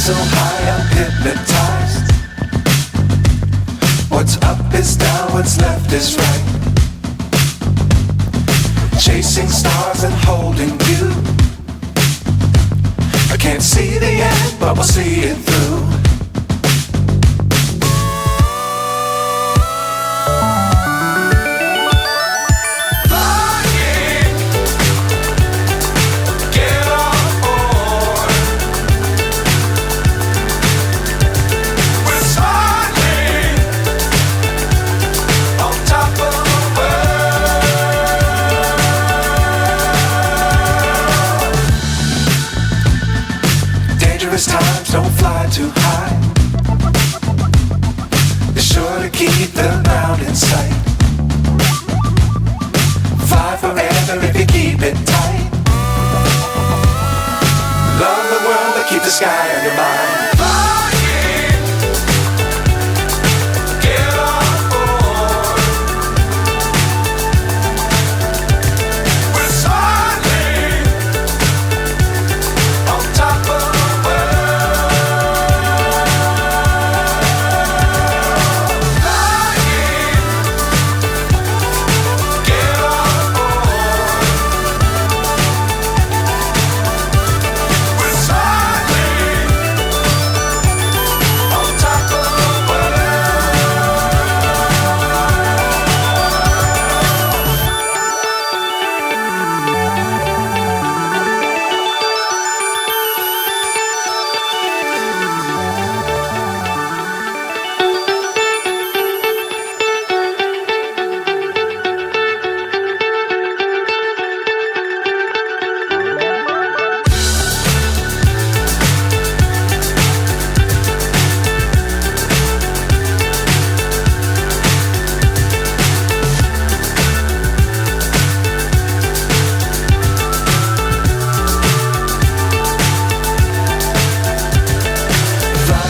So high I'm hypnotized. What's up is down, what's left is right. Chasing stars and holding you. I can't see the end, but we'll see it through. Times don't fly too high. Be sure to keep the ground in sight. Fly forever if you keep it tight. Love the world but keep the sky on your mind.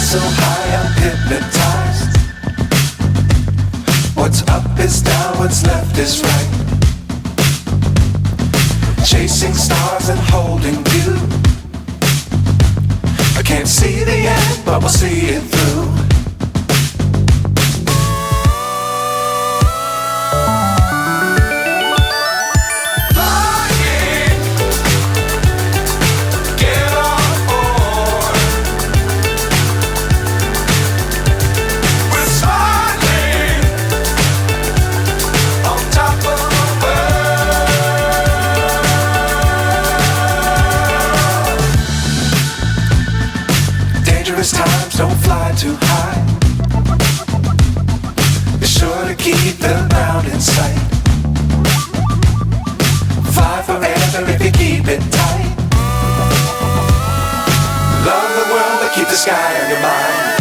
So high I'm hypnotized. What's up is down, what's left is right. Chasing stars and holding you. I can't see the end, but we'll see it through. Times don't fly too high. Be sure to keep the ground in sight. Fly forever if you keep it tight. Love the world but keep the sky on your mind.